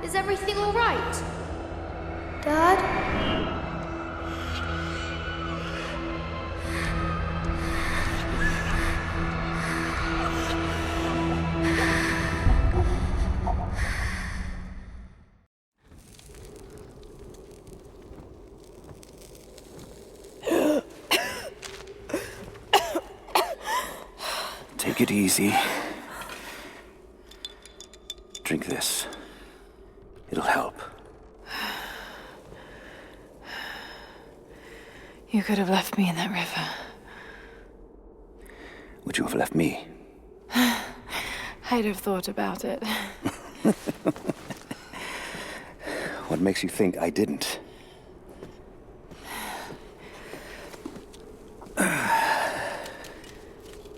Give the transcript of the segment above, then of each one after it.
Is everything all right? Dad? Take it easy. Drink this. It'll help. You could have left me in that river. Would you have left me? I'd have thought about it. What makes you think I didn't?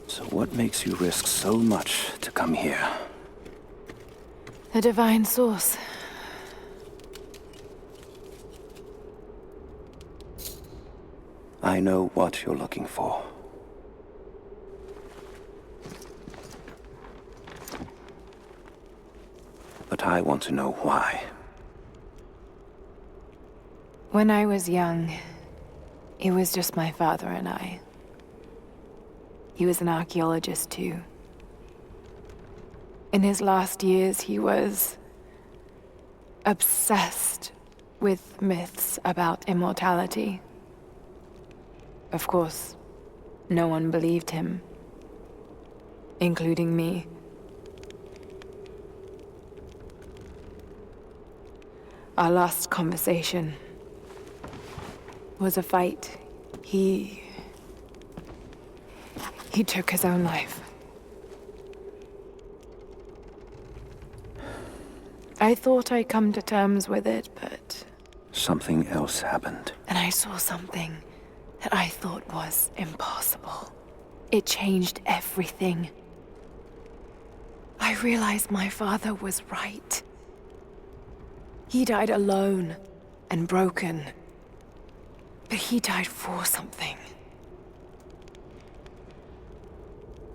So what makes you risk so much to come here? The divine source. I know what you're looking for. But I want to know why. When I was young, it was just my father and I. He was an archaeologist too. In his last years, he was obsessed with myths about immortality. Of course, no one believed him, including me. Our last conversation was a fight. He took his own life. I thought I'd come to terms with it, but... Something else happened. And I saw something that I thought was impossible. It changed everything. I realized my father was right. He died alone and broken. But he died for something.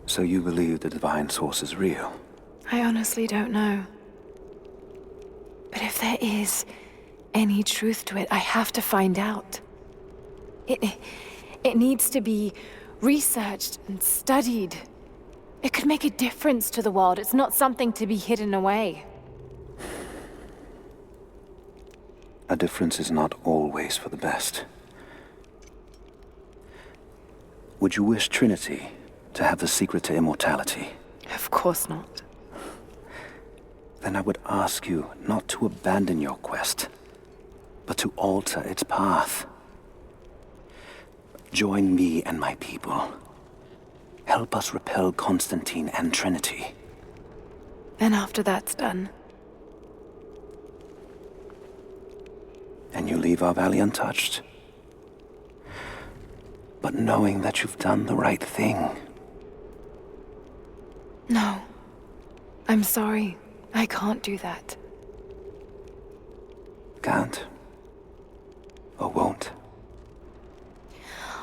So you believe the divine source is real? I honestly don't know. But if there is any truth to it, I have to find out. It needs to be researched and studied. It could make a difference to the world. It's not something to be hidden away. A difference is not always for the best. Would you wish Trinity to have the secret to immortality? Of course not. Then I would ask you not to abandon your quest, but to alter its path. Join me and my people. Help us repel Constantine and Trinity. Then after that's done, And you leave our valley untouched. But knowing that you've done the right thing. no. I'm sorry. I can't do that. Can't. Or won't.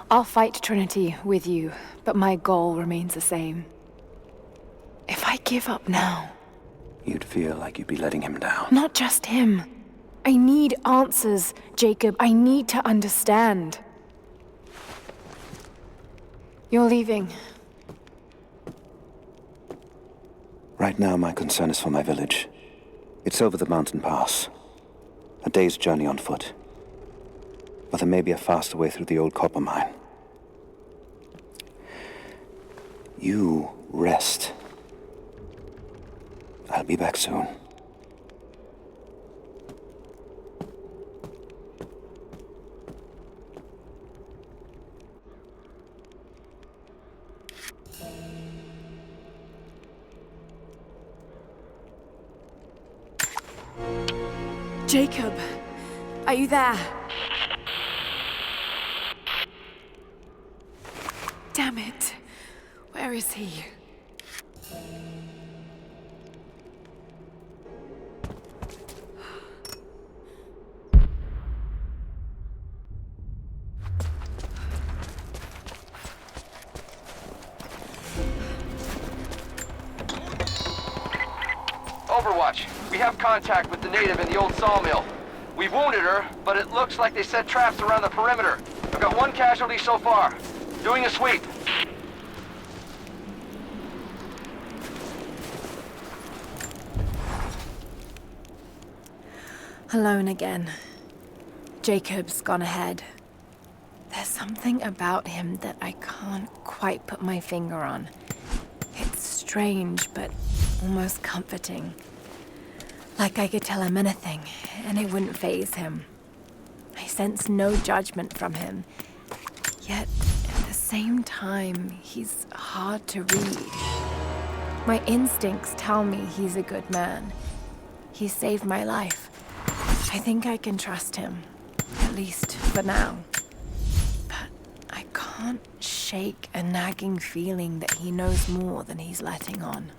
I'll fight Trinity with you, but my goal remains the same. If I give up now... You'd feel like you'd be letting him down. Not just him. I need answers, Jacob. I need to understand. You're leaving. Right now, my concern is for my village. It's over the mountain pass. A day's journey on foot. But there may be a faster way through the old copper mine. You rest. I'll be back soon. Jacob, are you there? Damn it. Where is he? Overwatch. We have contact with the native in the old sawmill. We've wounded her, but it looks like they set traps around the perimeter. I've got one casualty so far. Doing a sweep. Alone again. Jacob's gone ahead. There's something about him that I can't quite put my finger on. It's strange, but almost comforting. Like I could tell him anything, and it wouldn't faze him. I sense no judgment from him. Yet, at the same time, he's hard to read. My instincts tell me he's a good man. He saved my life. I think I can trust him, at least for now. But I can't shake a nagging feeling that he knows more than he's letting on.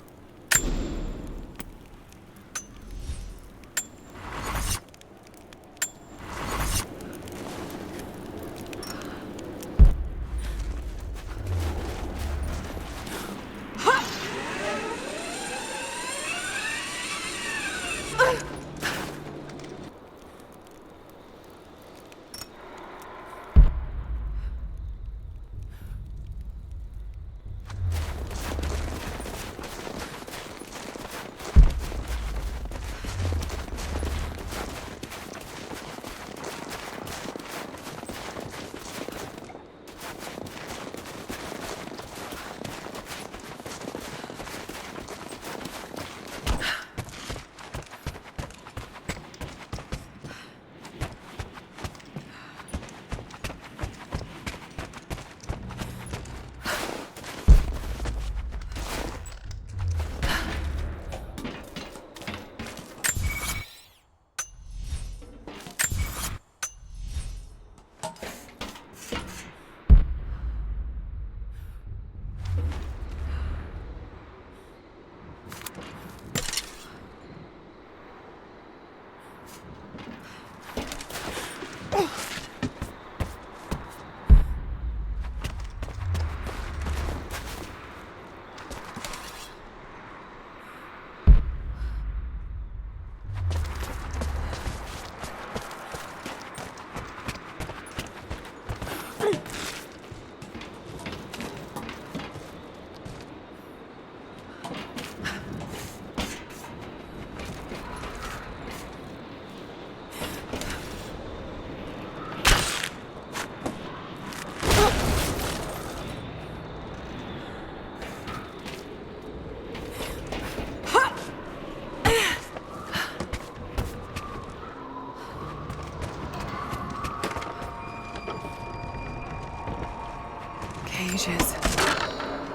Cages.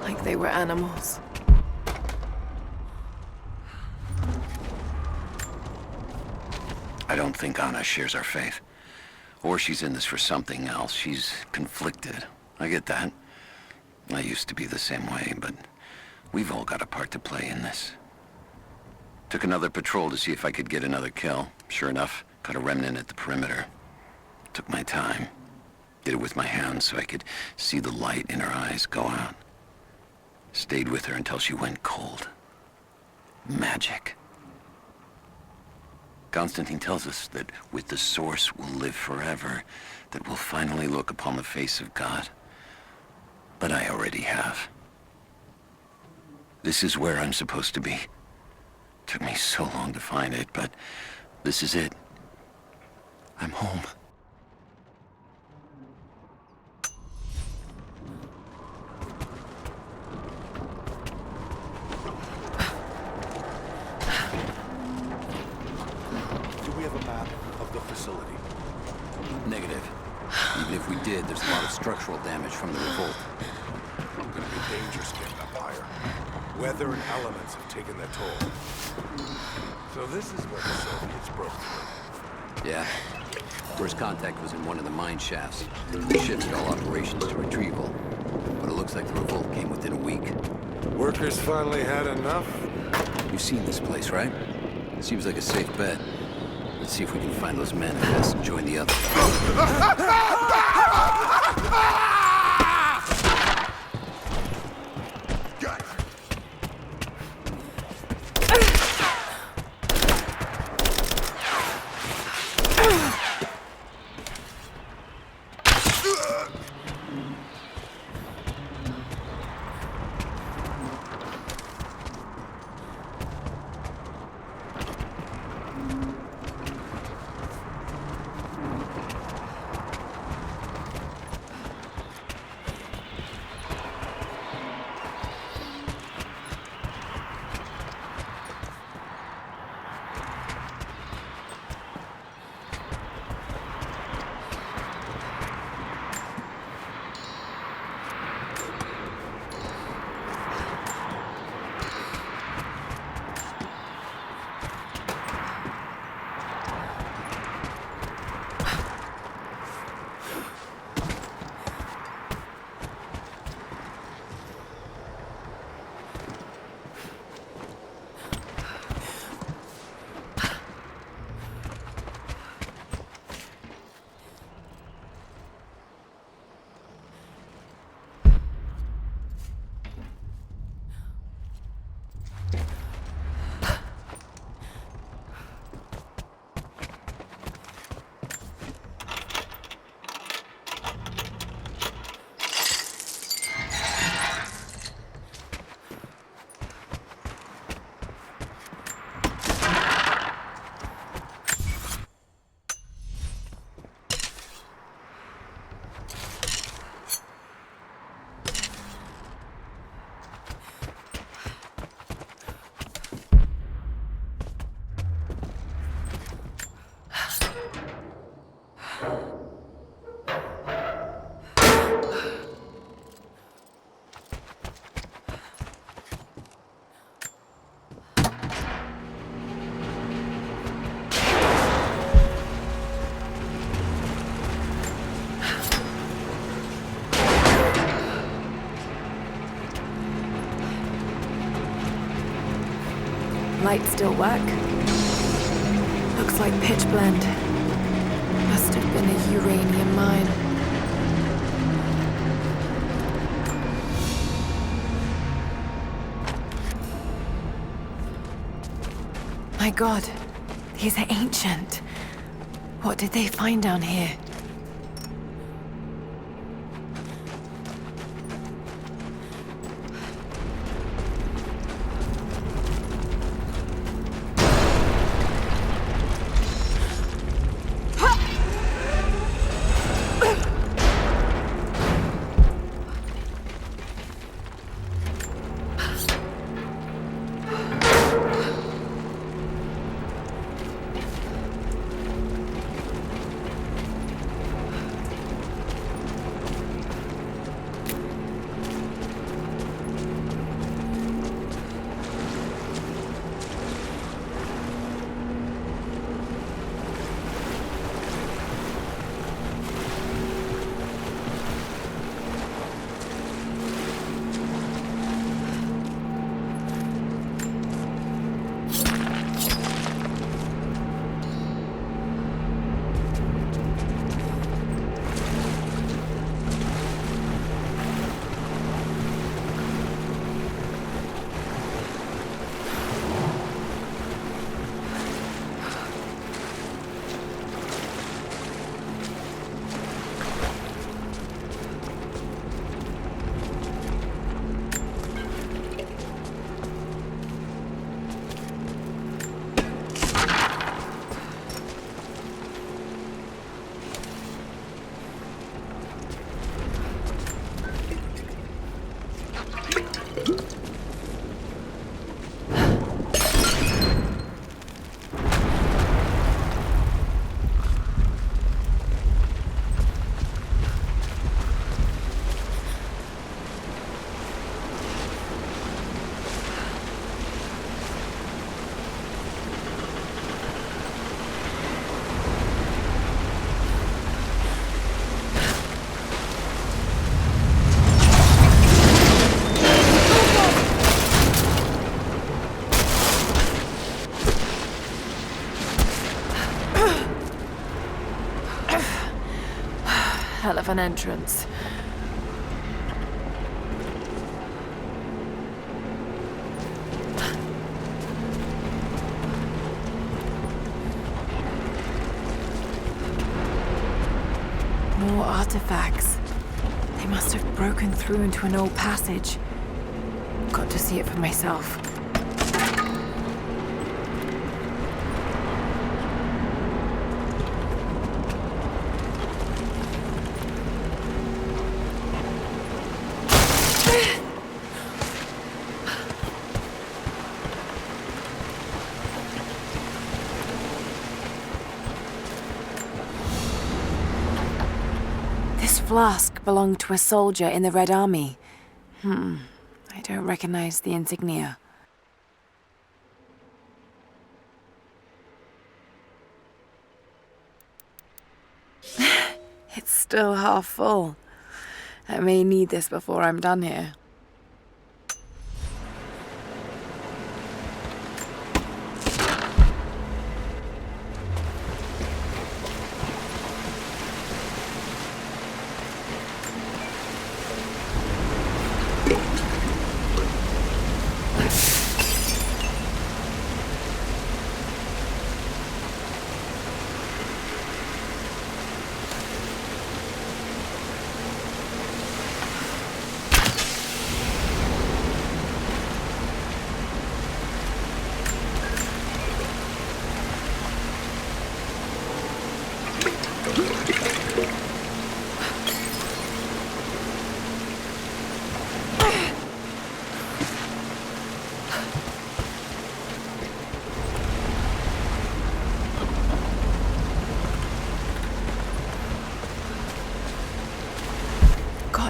Like they were animals. I don't think Anna shares our faith. Or she's in this for something else. She's conflicted. I get that. I used to be the same way, but we've all got a part to play in this. Took another patrol to see if I could get another kill. Sure enough, caught a remnant at the perimeter. Took my time. Did it with my hands so I could see the light in her eyes go out. Stayed with her until she went cold. Magic. Constantine tells us that with the Source we'll live forever, that we'll finally look upon the face of God. But I already have. This is where I'm supposed to be. Took me so long to find it, but this is it. I'm home. Negative. Even if we did, there's a lot of structural damage from the revolt. Gonna be dangerous getting up higher. Weather and elements have taken their toll. So this is where the Soviets broke through. Yeah. First contact was in one of the mine shafts. The shifted all operations to retrieval. But it looks like the revolt came within a week. Workers finally had enough? You've seen this place, right? Seems like a safe bet. Let's see if we can find those men and join the others. lights still work? Looks like pitch blende. Must have been a uranium mine. My God, these are ancient. What did they find down here? Hell of an entrance. More artifacts. They must have broken through into an old passage. Got to see it for myself. This flask belonged to a soldier in the Red Army. I don't recognize the insignia. It's still half full. I may need this before I'm done here.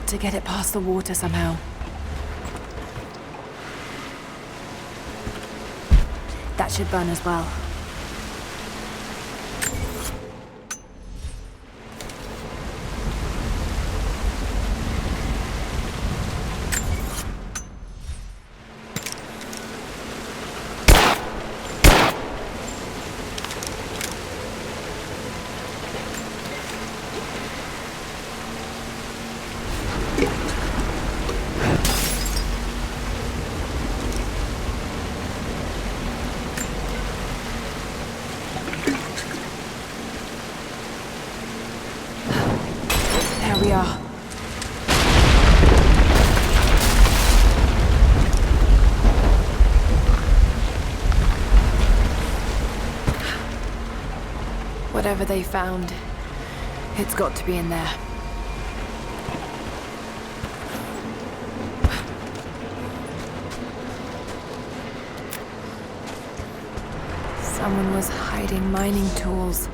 To get it past the water somehow. That should burn as well. Whatever they found, it's got to be in there. Someone was hiding mining tools.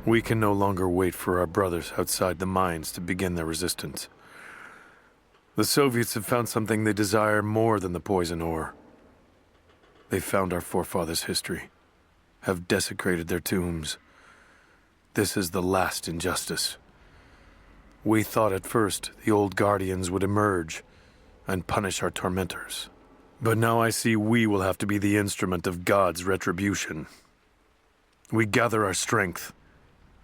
We can no longer wait for our brothers outside the mines to begin their resistance. The Soviets have found something they desire more than the poison ore. They found our forefathers' history, have desecrated their tombs. This is the last injustice. We thought at first the old guardians would emerge and punish our tormentors. But now I see we will have to be the instrument of God's retribution. We gather our strength,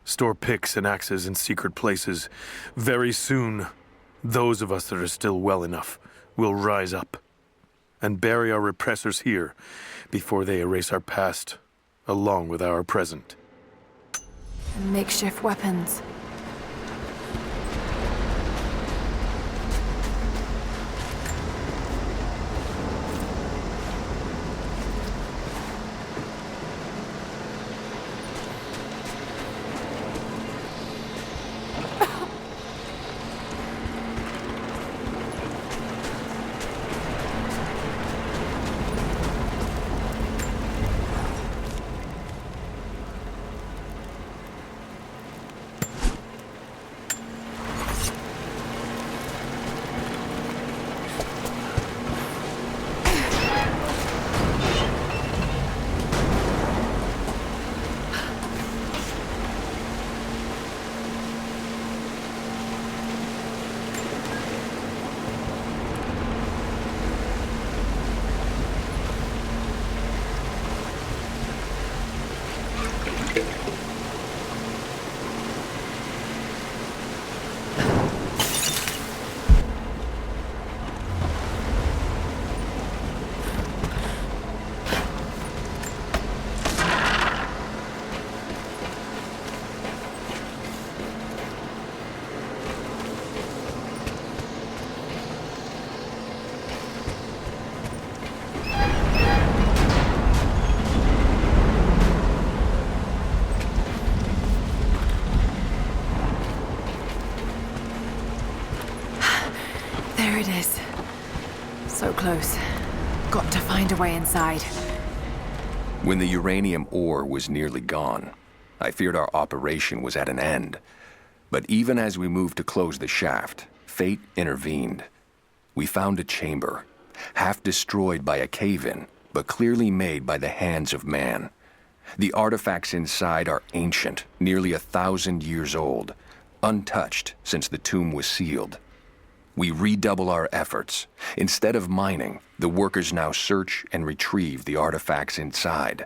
store picks and axes in secret places. Very soon, those of us that are still well enough will rise up and bury our repressors here before they erase our past along with our present. And makeshift weapons. There it is. So close. Got to find a way inside. When the uranium ore was nearly gone, I feared our operation was at an end. But even as we moved to close the shaft, fate intervened. We found a chamber, half destroyed by a cave-in, but clearly made by the hands of man. The artifacts inside are ancient, nearly 1,000 years old, untouched since the tomb was sealed. We redouble our efforts. Instead of mining, the workers now search and retrieve the artifacts inside.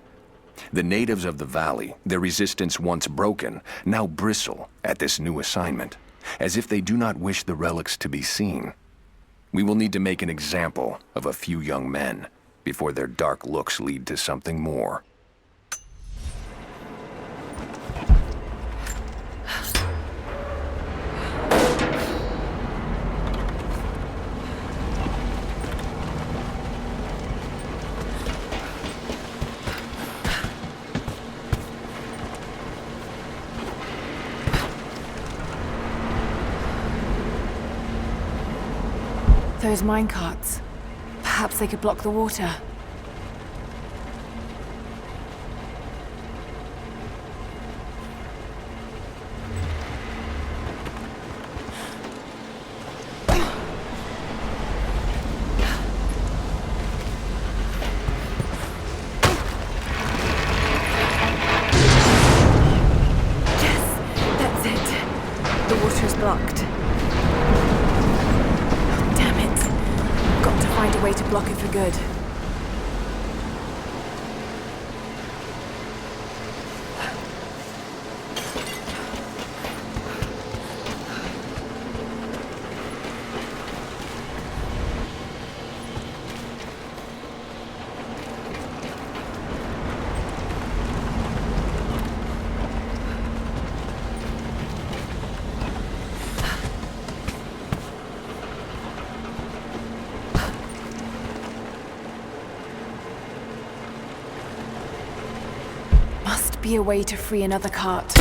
The natives of the valley, their resistance once broken, now bristle at this new assignment, as if they do not wish the relics to be seen. We will need to make an example of a few young men before their dark looks lead to something more. Those minecarts. Perhaps they could block the water. Yes, that's it. The water is blocked. Find a way to block it for good. be a way to free another cart.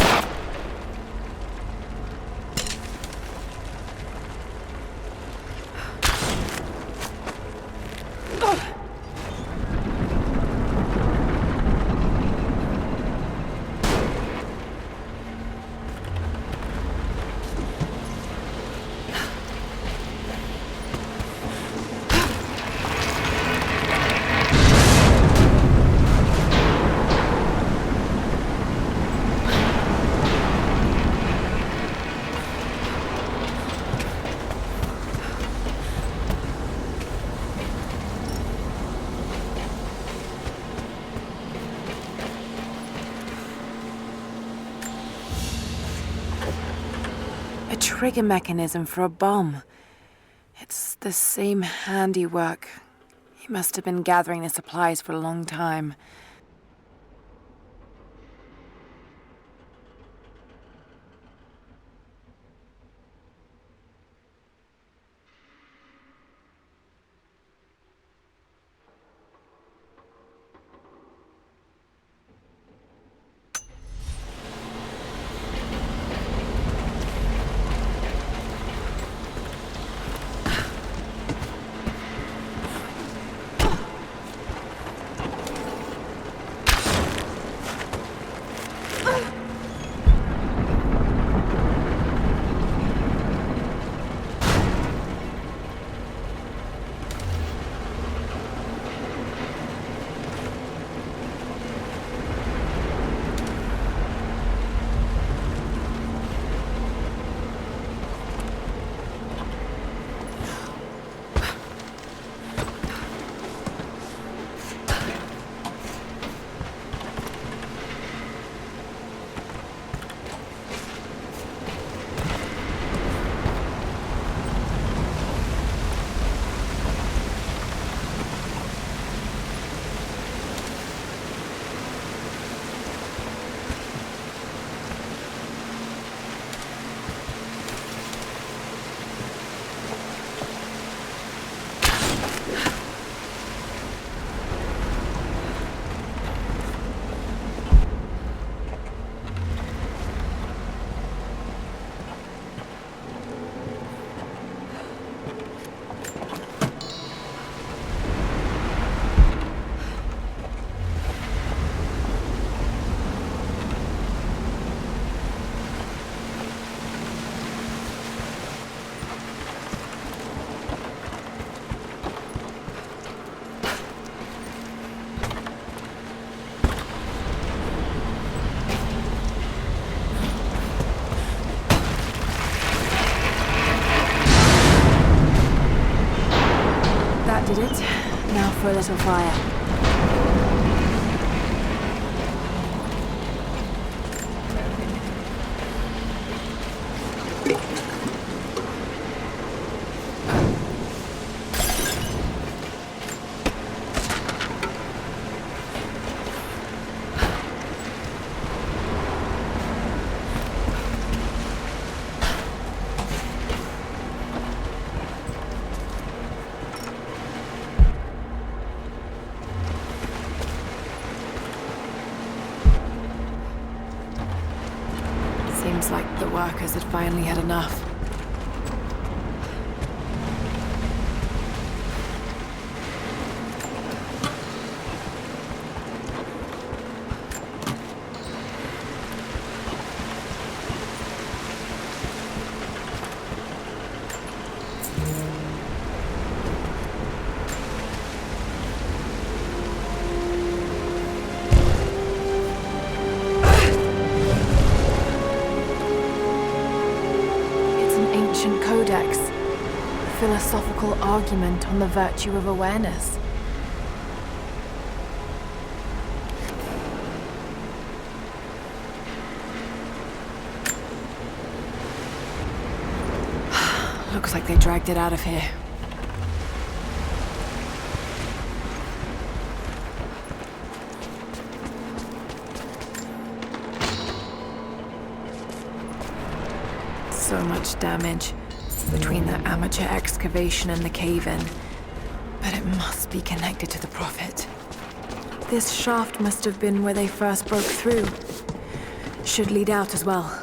A trigger mechanism for a bomb. It's the same handiwork. He must have been gathering the supplies for a long time. Did it. Now for a little fire. Seems like the workers had finally had enough. Codex. Philosophical argument on the virtue of awareness. Looks like they dragged it out of here. So much damage between the amateur excavation and the cave-in. But it must be connected to the Prophet. This shaft must have been where they first broke through. Should lead out as well.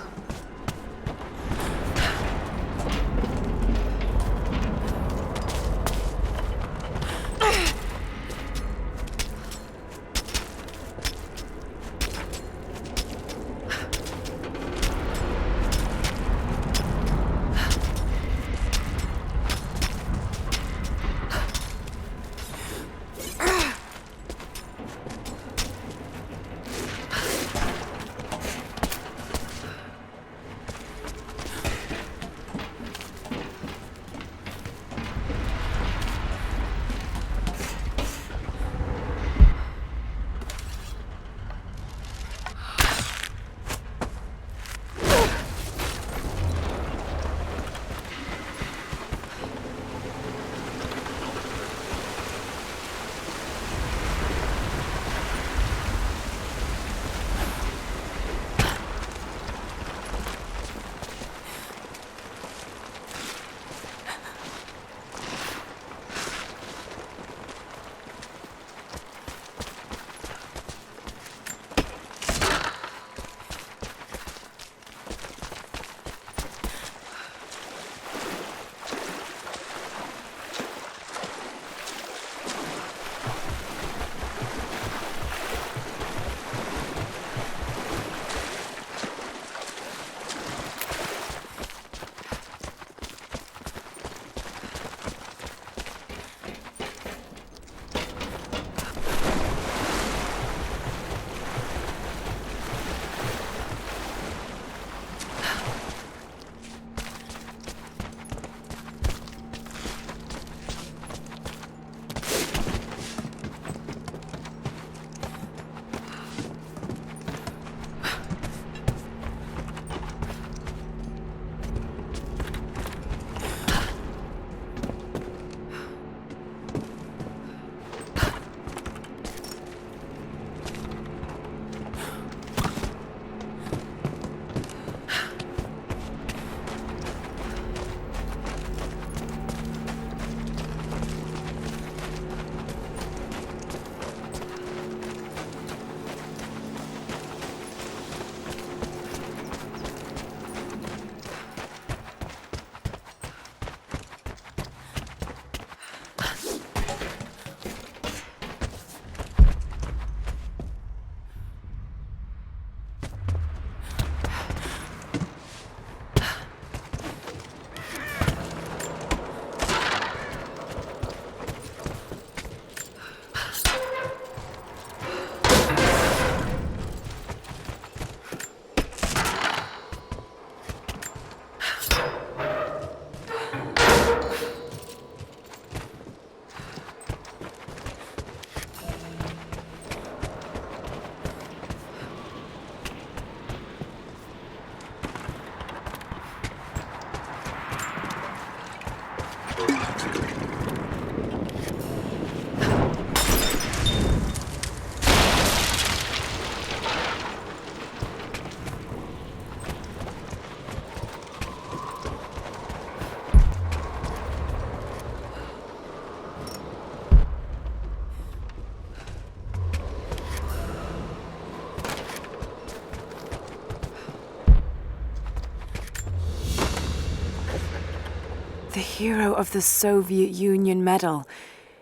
The Hero of the Soviet Union Medal.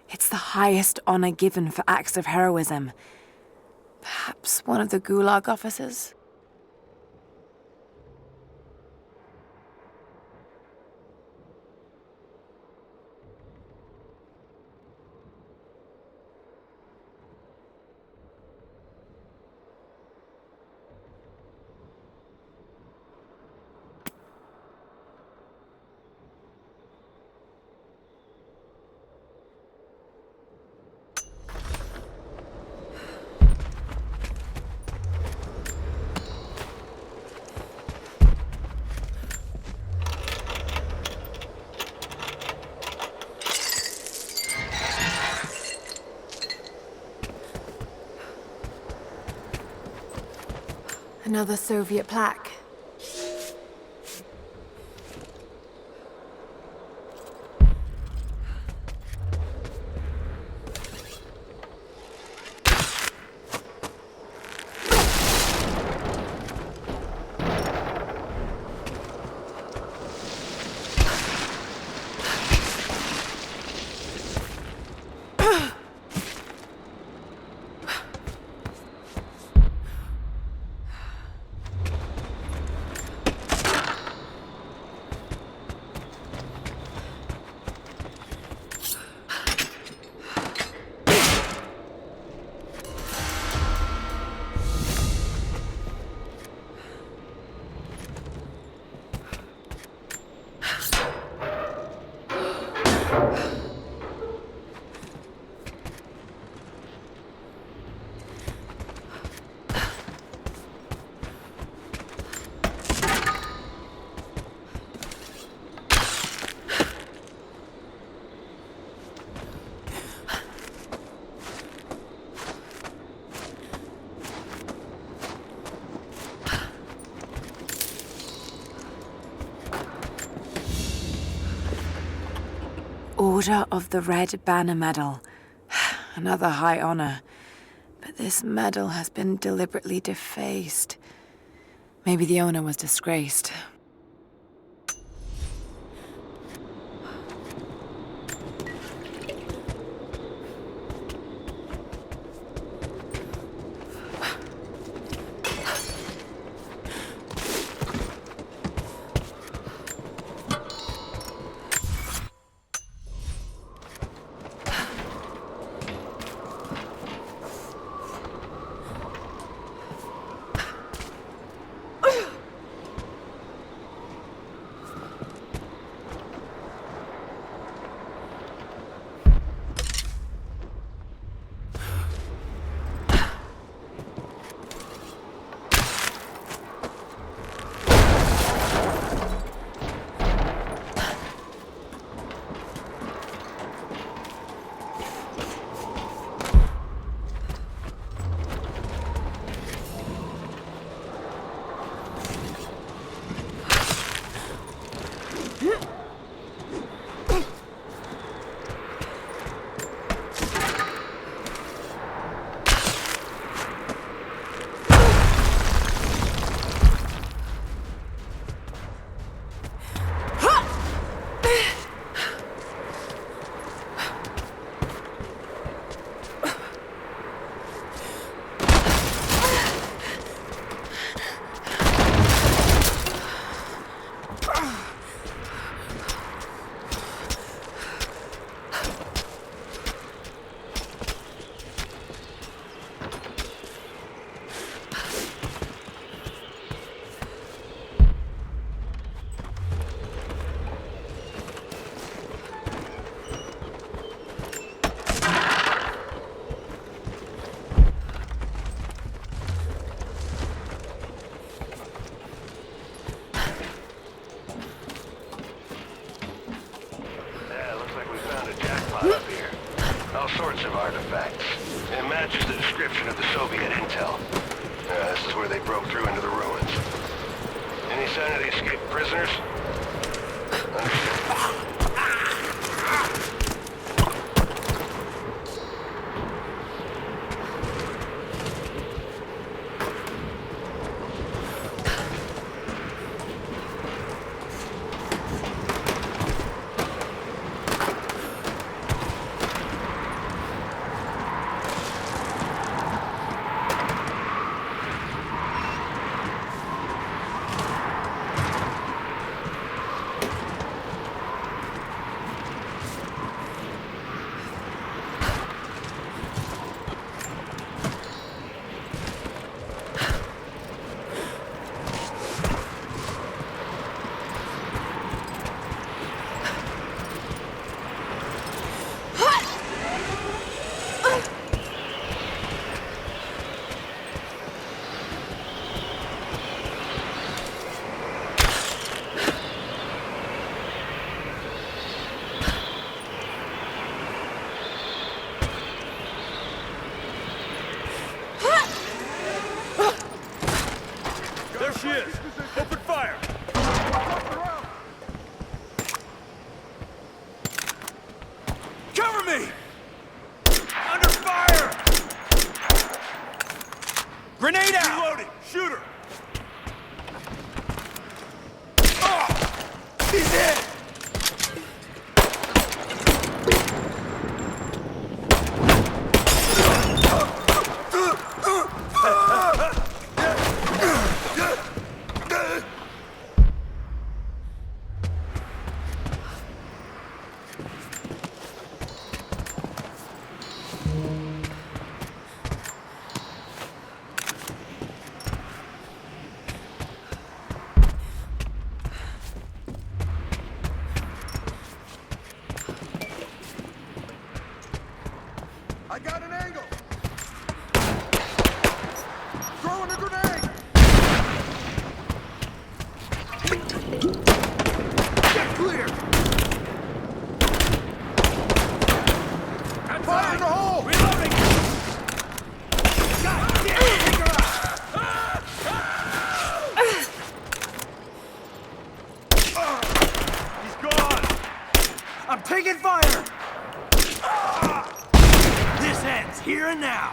It's the highest honor given for acts of heroism. Perhaps one of the Gulag officers? Another Soviet plaque. Order of the Red Banner Medal. Another high honor. But this medal has been deliberately defaced. Maybe the owner was disgraced. Up here. All sorts of artifacts. It matches the description of the Soviet intel. This is where they broke through into the ruins. Any sign of the escaped prisoners? Understood. There she is! Open fire! Cover me! Under fire! Grenade out! Reloading! Shoot her! Oh! He's in! I got an angle! Throwing a grenade! Get clear! Fire in the hole! Reloading! God damn! Take her out! He's gone! I'm taking fire! It's here and now.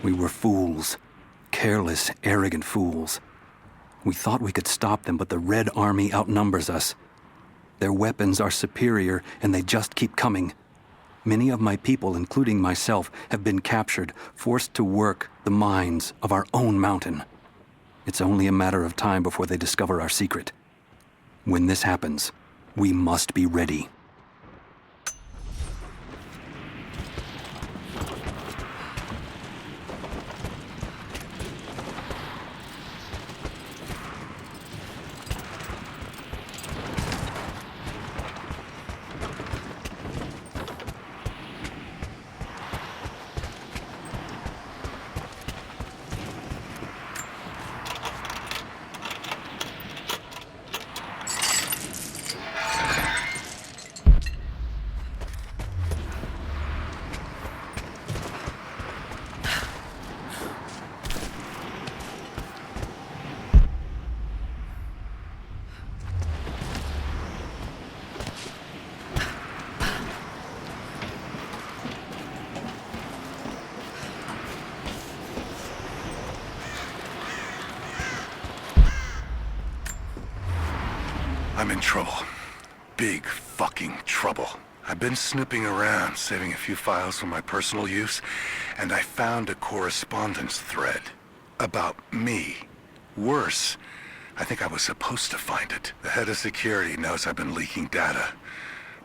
We were fools. Careless, arrogant fools. We thought we could stop them, but the Red Army outnumbers us. Their weapons are superior, and they just keep coming. Many of my people, including myself, have been captured, forced to work the mines of our own mountain. It's only a matter of time before they discover our secret. When this happens, we must be ready. I'm in trouble. Big fucking trouble. I've been snooping around, saving a few files for my personal use, and I found a correspondence thread about me. Worse, I think I was supposed to find it. The head of security knows I've been leaking data.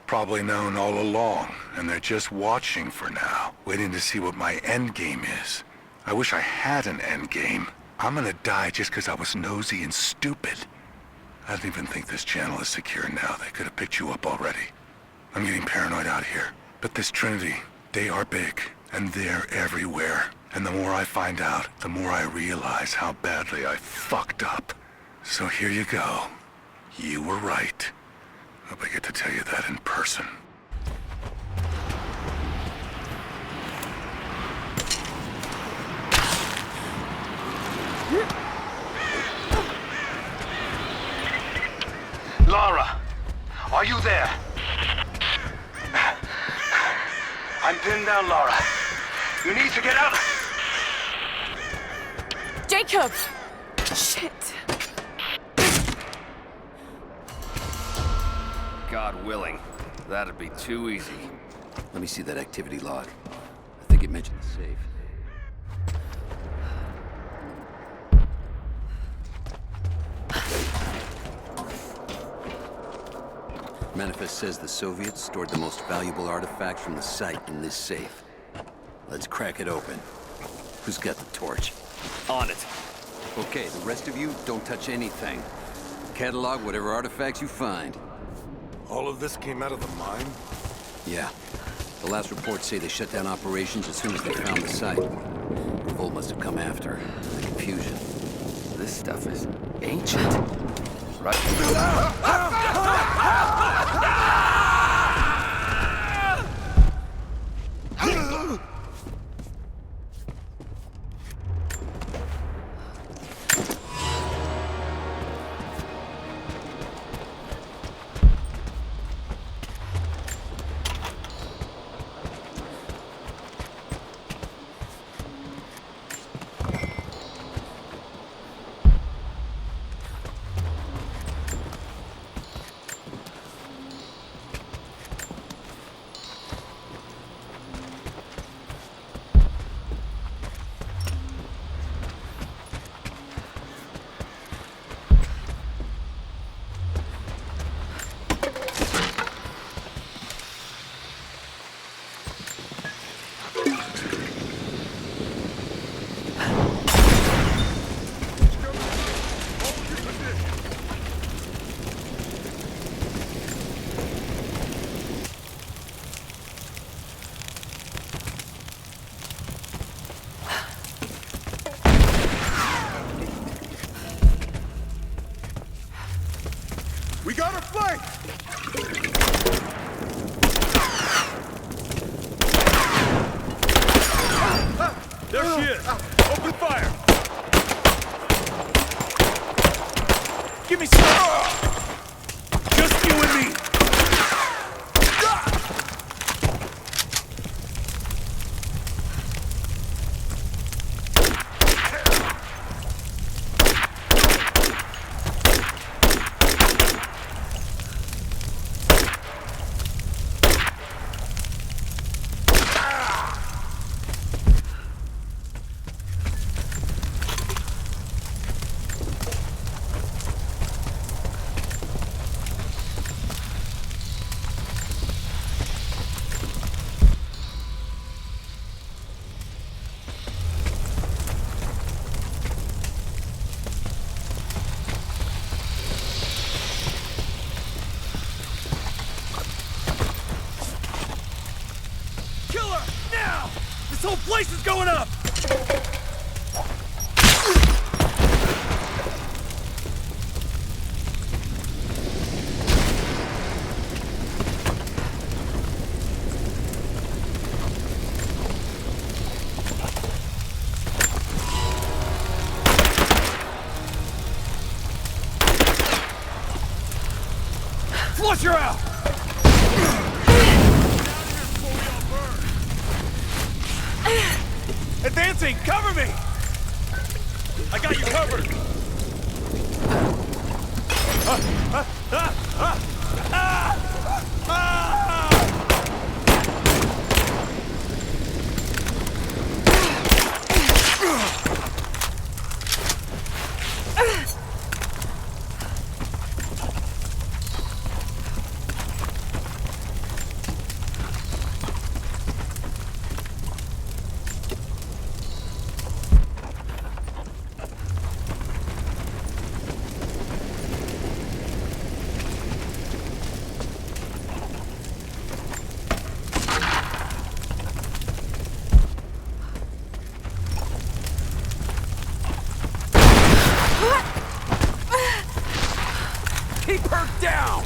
Probably known all along, and they're just watching for now, waiting to see what my end game is. I wish I had an end game. I'm gonna die just because I was nosy and stupid. I don't even think this channel is secure now. They could have picked you up already. I'm getting paranoid out here. But this Trinity, they are big, and they're everywhere. And the more I find out, the more I realize how badly I fucked up. So here you go. You were right. Hope I get to tell you that in person. Lara, are you there? I'm pinned down, Lara. You need to get out. Jacob! Shit. God willing, that'd be too easy. Let me see that activity log. I think it mentioned the safe. Manifest says the Soviets stored the most valuable artifacts from the site in this safe. Let's crack it open. Who's got the torch? On it. Okay, the rest of you, don't touch anything. Catalog whatever artifacts you find. All of this came out of the mine? Yeah. The last reports say they shut down operations as soon as they found the site. Revolt must have come after. The confusion. This stuff is ancient. Right? We got her flanked! There she is! Open fire! Give me some! Just you and me! This whole place is going up! Flush her out! Advancing! Cover me! I got you covered! Keep her down!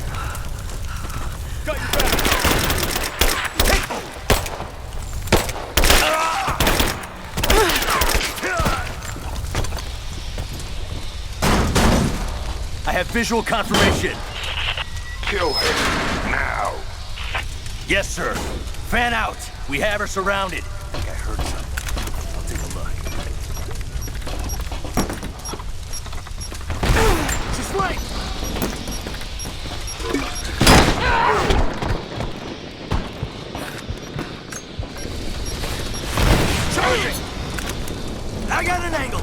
Got your back! I have visual confirmation. Kill her, now. Yes, sir. Fan out. We have her surrounded. I think I heard something. I'll take a look. She's flanked! Charging! I got an angle!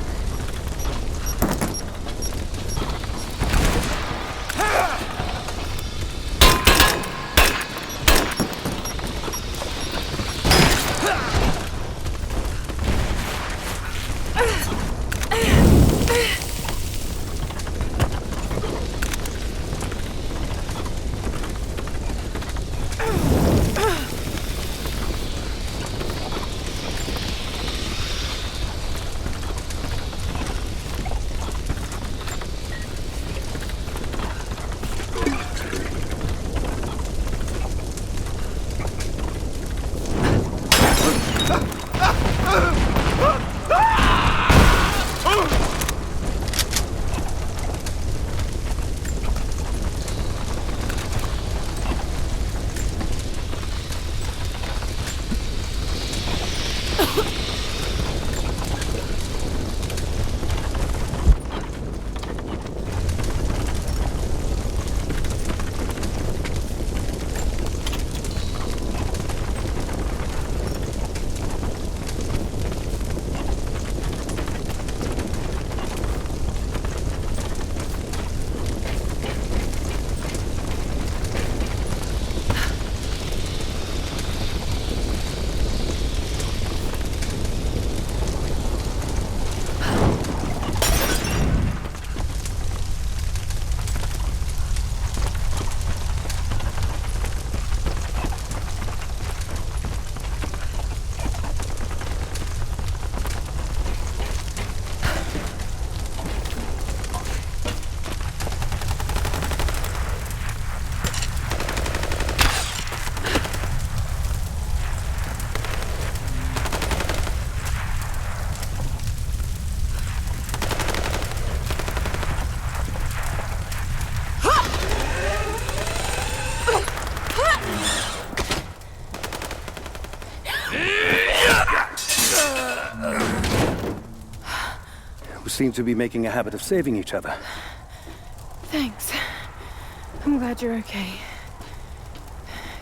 seem to be making a habit of saving each other. Thanks. I'm glad you're okay.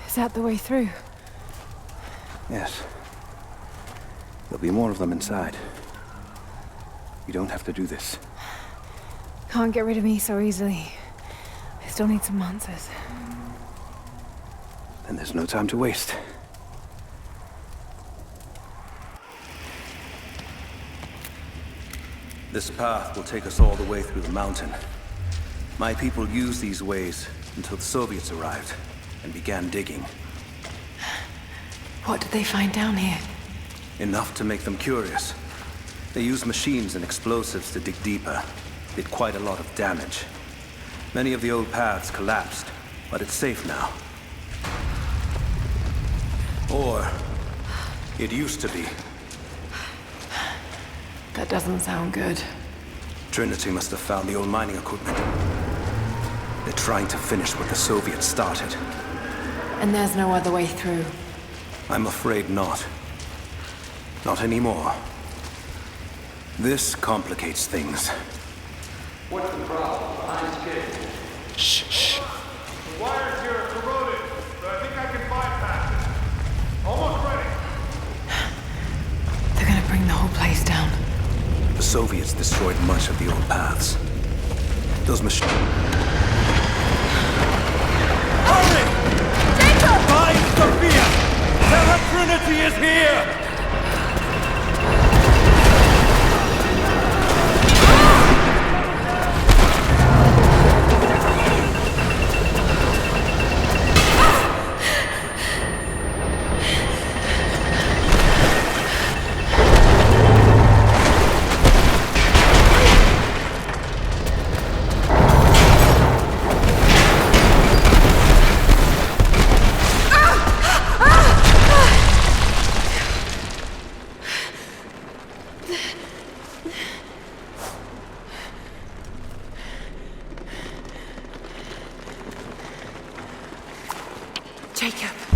Is that the way through? Yes. There'll be more of them inside. You don't have to do this. Can't get rid of me so easily. I still need some answers. And there's no time to waste. This path will take us all the way through the mountain. My people used these ways until the Soviets arrived and began digging. What did they find down here? Enough to make them curious. They used machines and explosives to dig deeper. Did quite a lot of damage. Many of the old paths collapsed, but it's safe now. Or it used to be. That doesn't sound good. Trinity must have found the old mining equipment. They're trying to finish what the Soviets started. And there's no other way through. I'm afraid not. Not anymore. This complicates things. What's the problem? Behind schedule. Shh. The wires here are corroded, but I think I can bypass it. Almost ready. They're gonna bring the whole place down. The Soviets destroyed much of the old paths. Those machines... Hurry! Jacob! Find Sophia! Tell her Trinity is here!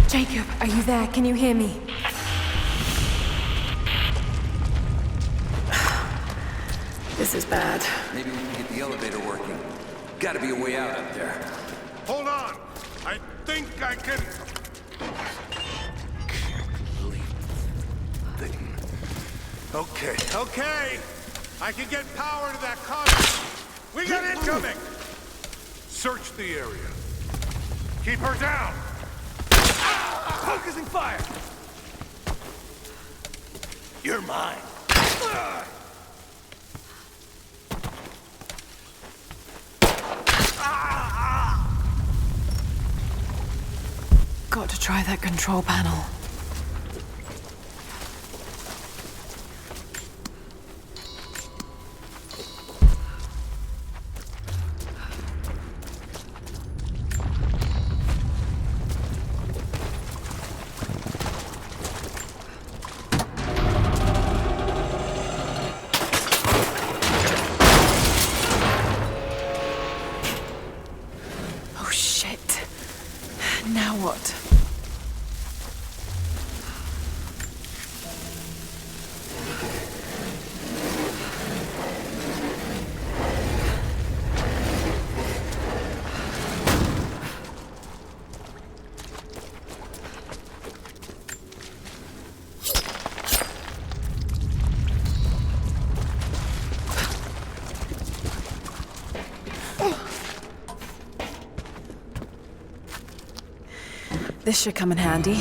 Jacob, are you there? Can you hear me? This is bad. Maybe we can get the elevator working. Gotta be a way out up there. Hold on! I think I can... Okay. I can get power to that car. We got incoming! Search the area. Keep her down! Focusing fire! You're mine. Got to try that control panel. Oh shit. Now what? This should come in handy.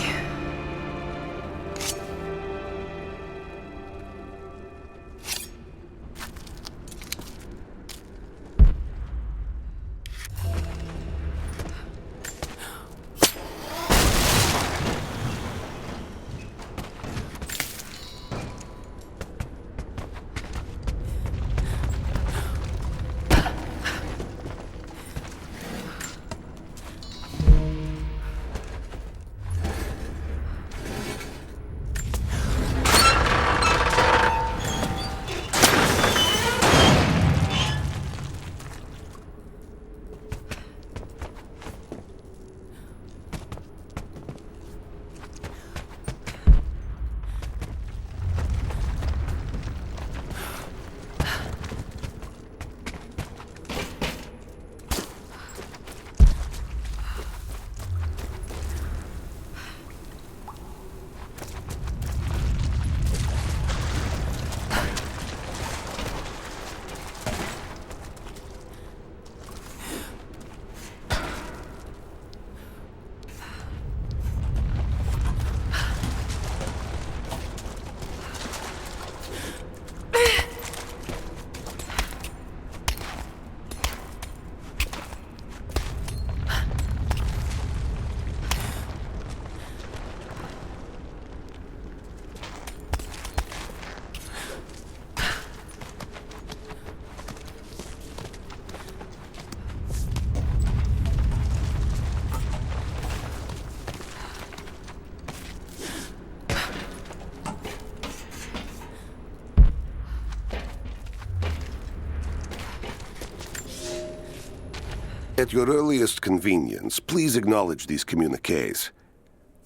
At your earliest convenience, please acknowledge these communiques.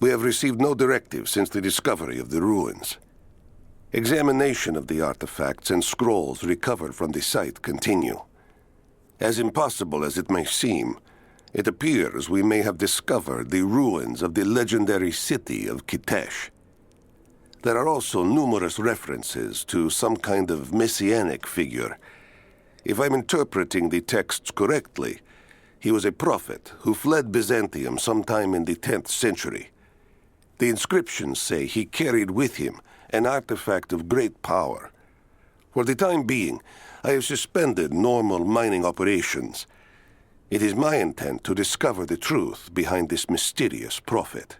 We have received no directive since the discovery of the ruins. Examination of the artifacts and scrolls recovered from the site continue. As impossible as it may seem, it appears we may have discovered the ruins of the legendary city of Kitesh. There are also numerous references to some kind of messianic figure. If I'm interpreting the texts correctly, he was a prophet who fled Byzantium sometime in the 10th century. The inscriptions say he carried with him an artifact of great power. For the time being, I have suspended normal mining operations. It is my intent to discover the truth behind this mysterious prophet.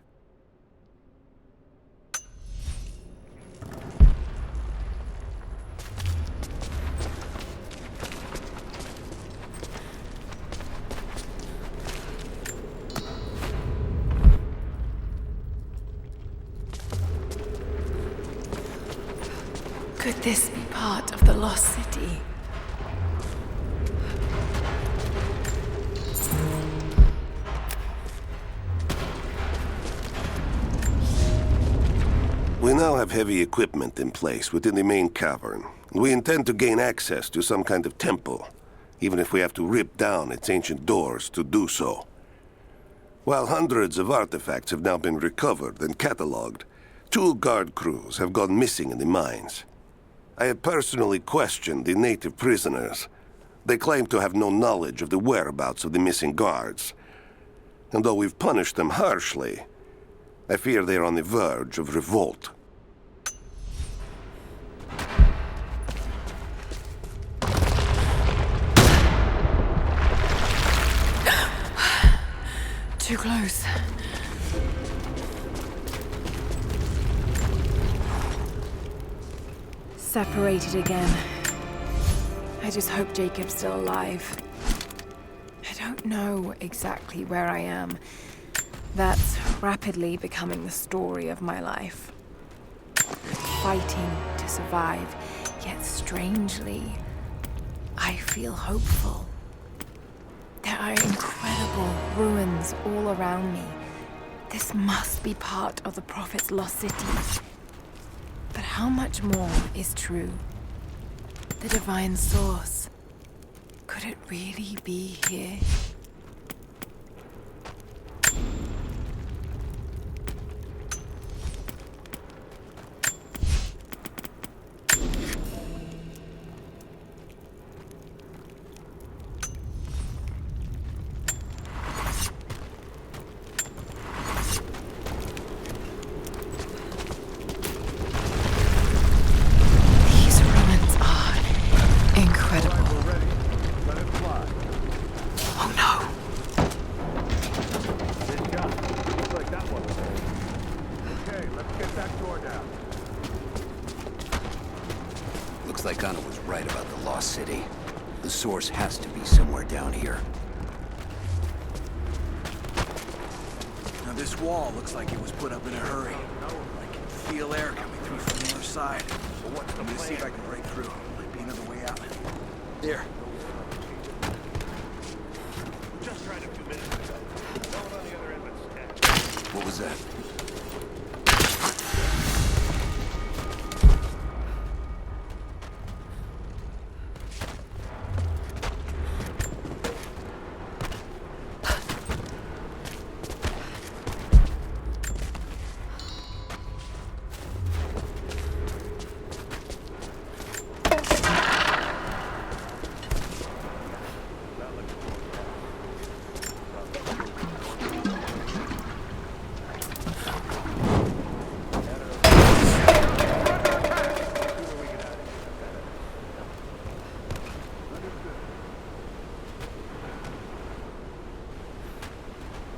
Could this be part of the lost city? We now have heavy equipment in place within the main cavern. We intend to gain access to some kind of temple, even if we have to rip down its ancient doors to do so. While hundreds of artifacts have now been recovered and cataloged, 2 guard crews have gone missing in the mines. I have personally questioned the native prisoners. They claim to have no knowledge of the whereabouts of the missing guards. And though we've punished them harshly, I fear they are on the verge of revolt. Too close. Separated again. I just hope Jacob's still alive. I don't know exactly where I am. That's rapidly becoming the story of my life. Fighting to survive, yet strangely, I feel hopeful. There are incredible ruins all around me. This must be part of the Prophet's lost city. But how much more is true? The divine source. Could it really be here? The source has to be somewhere down here. Now this wall looks like it was put up in a hurry. I can feel air coming through from the other side. So what's the I'm gonna plan? see if I can break through. Might be another way out. There. Just tried a few minutes ago. No one on the other end but Stat. What was that?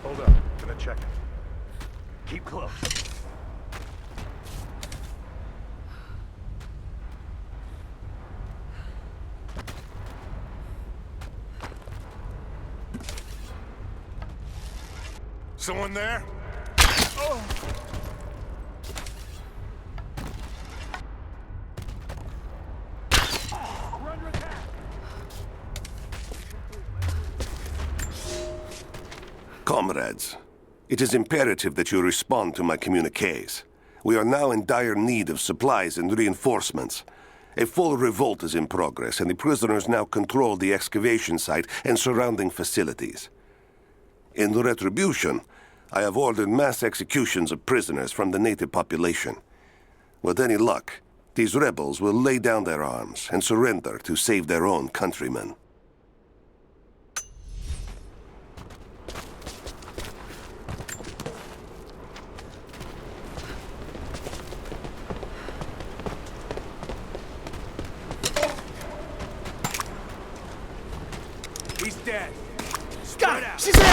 Hold up. Gonna check it. Keep close. Someone there? Oh. Comrades, it is imperative that you respond to my communiques. We are now in dire need of supplies and reinforcements. A full revolt is in progress, and the prisoners now control the excavation site and surrounding facilities. In retribution, I have ordered mass executions of prisoners from the native population. With any luck, these rebels will lay down their arms and surrender to save their own countrymen. He's dead. Got it! She's in!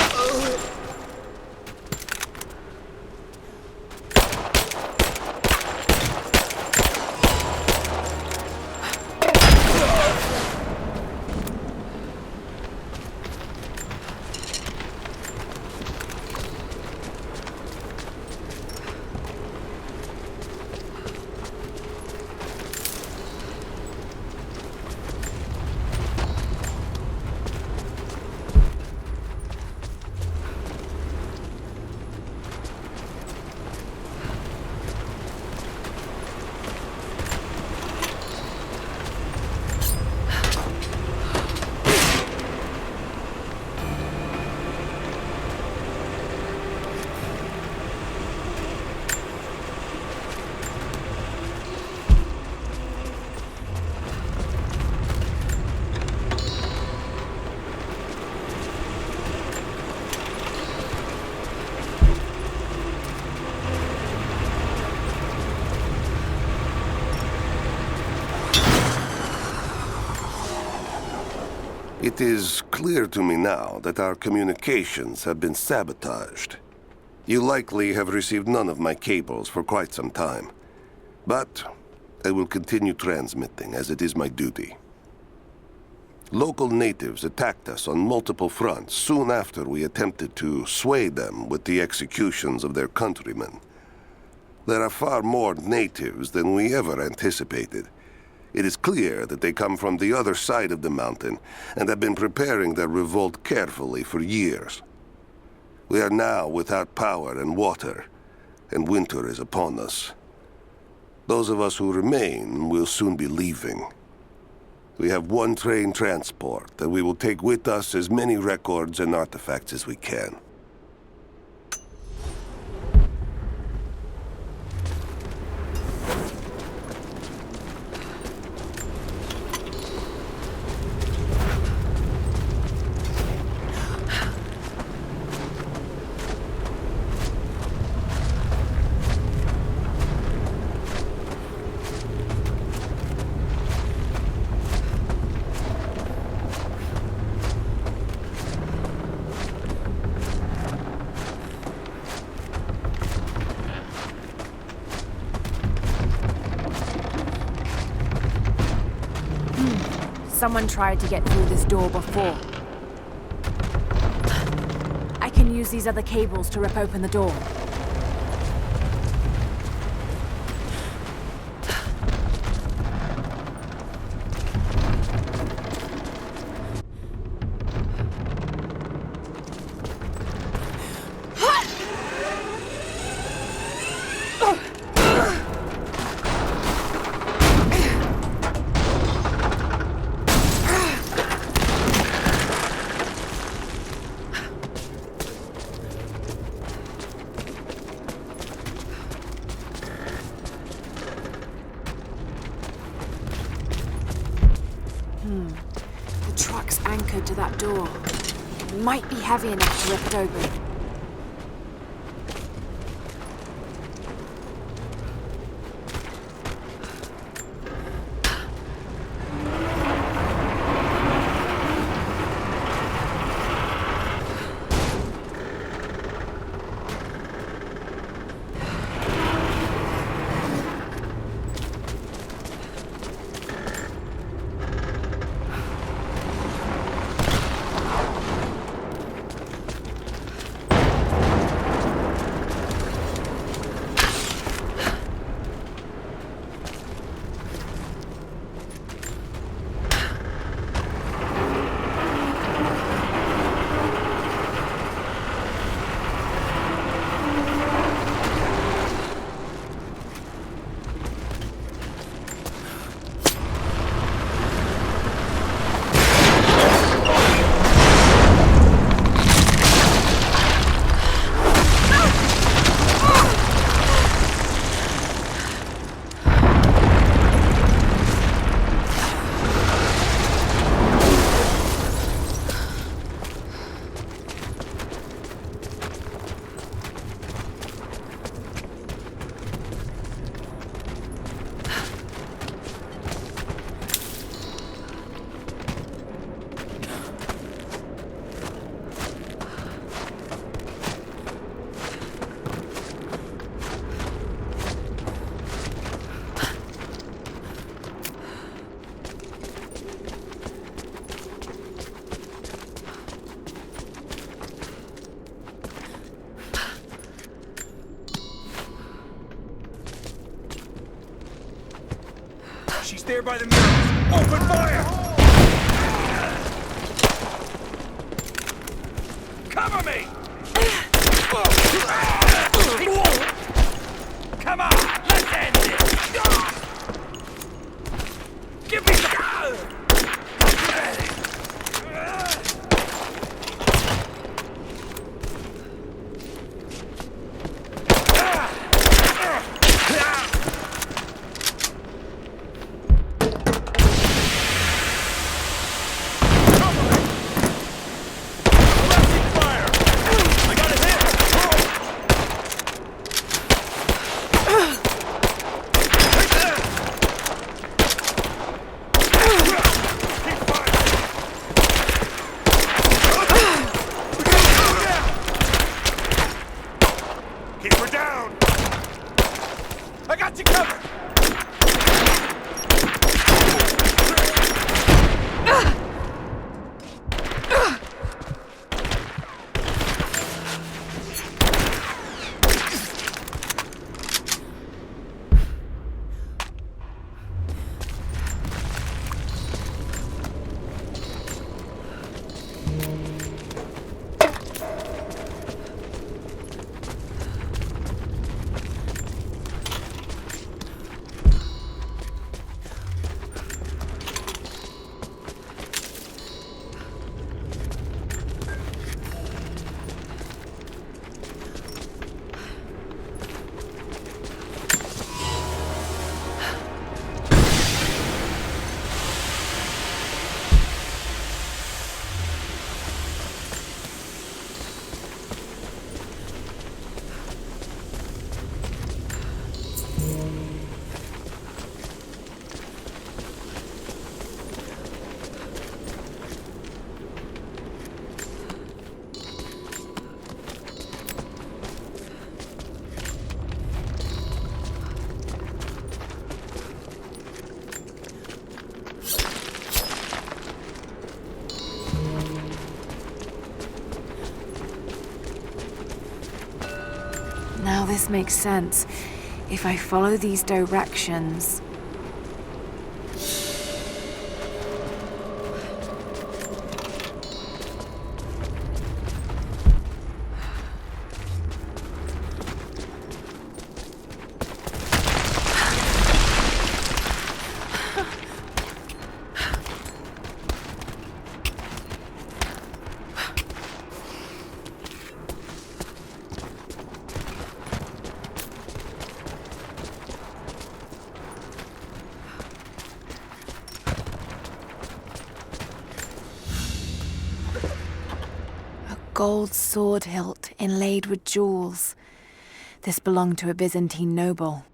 It is clear to me now that our communications have been sabotaged. You likely have received none of my cables for quite some time. But I will continue transmitting, as it is my duty. Local natives attacked us on multiple fronts soon after we attempted to sway them with the executions of their countrymen. There are far more natives than we ever anticipated. It is clear that they come from the other side of the mountain and have been preparing their revolt carefully for years. We are now without power and water, and winter is upon us. Those of us who remain will soon be leaving. We have one train transport, and we will take with us as many records and artifacts as we can. Someone tried to get through this door before. I can use these other cables to rip open the door. The truck's anchored to that door. It might be heavy enough to rip it open. She's there by the mirrors. Open fire! Cover me! Come on, let's end this! Give me some... Now this makes sense. If I follow these directions... Gold sword hilt inlaid with jewels. This belonged to a Byzantine noble.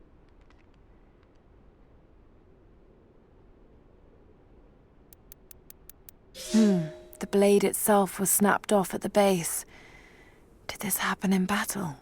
The blade itself was snapped off at the base. Did this happen in battle?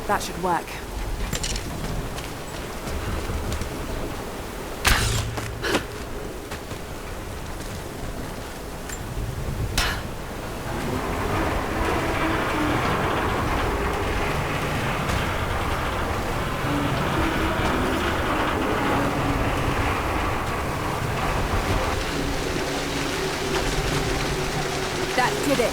That should work. That did it.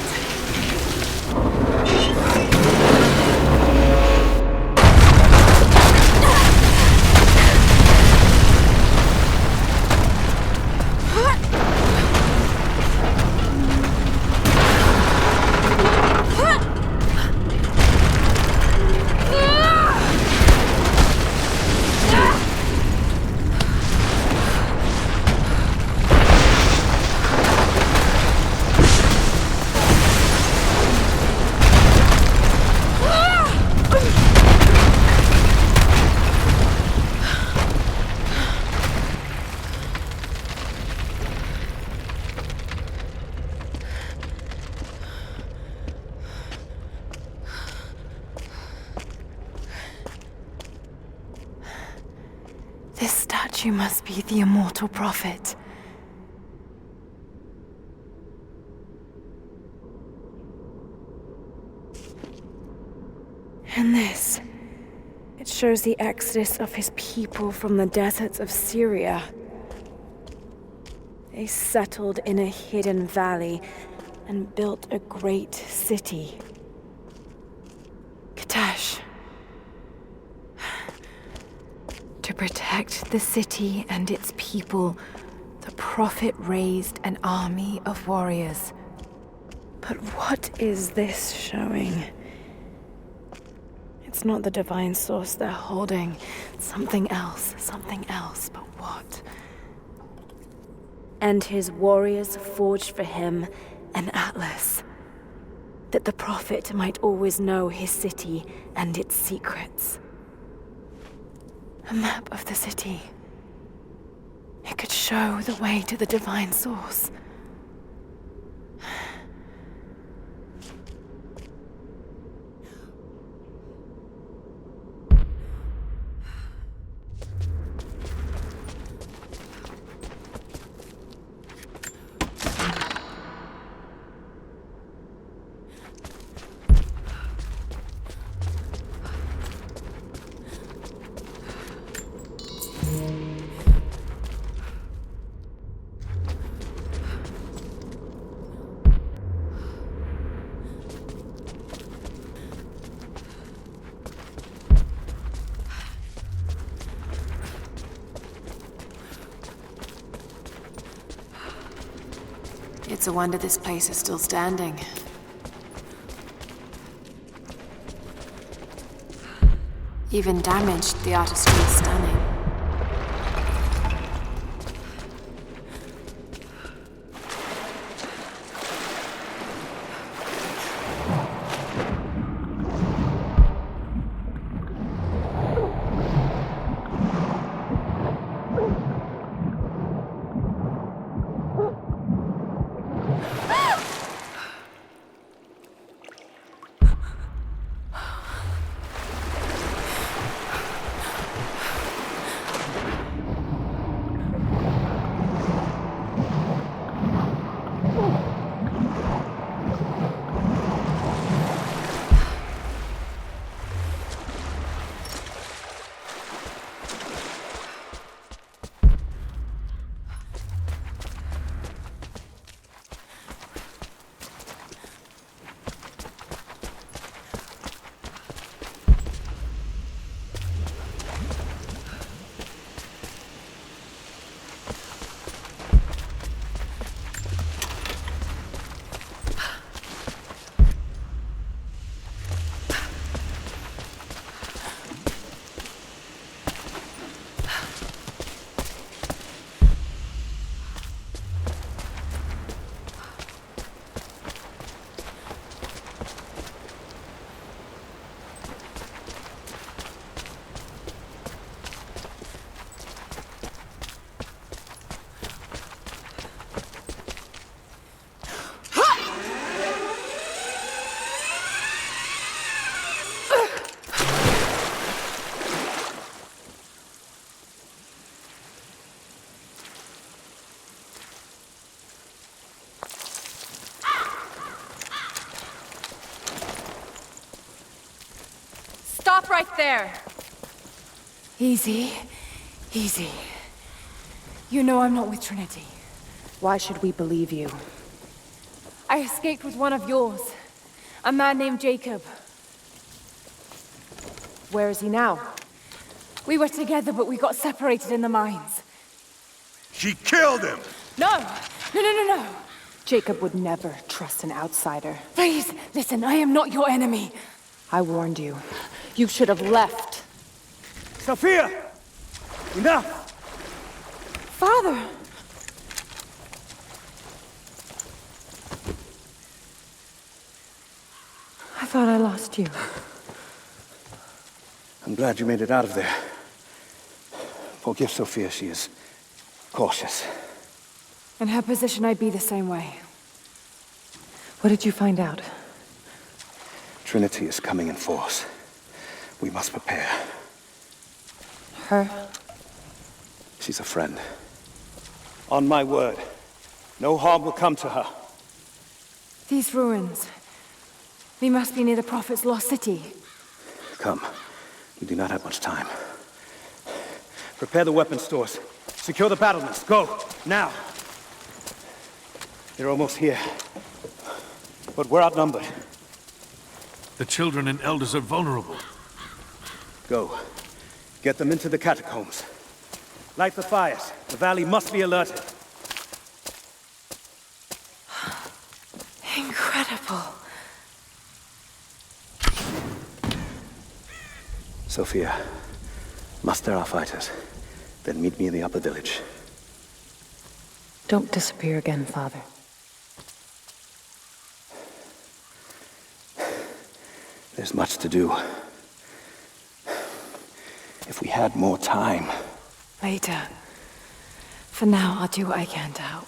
This statue must be the immortal prophet. And this, it shows the exodus of his people from the deserts of Syria. They settled in a hidden valley and built a great city. Katash. To protect the city and its people, the prophet raised an army of warriors. But what is this showing? It's not the divine source they're holding. Something else, but what? And his warriors forged for him an atlas, that the prophet might always know his city and its secrets. A map of the city. It could show the way to the divine source. It's a wonder this place is still standing. Even damaged, the artistry is stunning. Stop right there! Easy. Easy. You know I'm not with Trinity. Why should we believe you? I escaped with one of yours. A man named Jacob. Where is he now? We were together, but we got separated in the mines. She killed him! No! No! Jacob would never trust an outsider. Please, listen, I am not your enemy. I warned you. You should have left. Sophia! Enough! Father! I thought I lost you. I'm glad you made it out of there. Forgive Sophia, she is cautious. In her position, I'd be the same way. What did you find out? Trinity is coming in force. We must prepare. Her? She's a friend. On my word, no harm will come to her. These ruins. We must be near the Prophet's lost city. Come. We do not have much time. Prepare the weapon stores. Secure the battlements. Go! Now! They're almost here. But we're outnumbered. The children and elders are vulnerable. Go. Get them into the catacombs. Light the fires. The valley must be alerted. Incredible. Sophia, muster our fighters. Then meet me in the upper village. Don't disappear again, Father. There's much to do. If we had more time. Later. For now, I'll do what I can to help.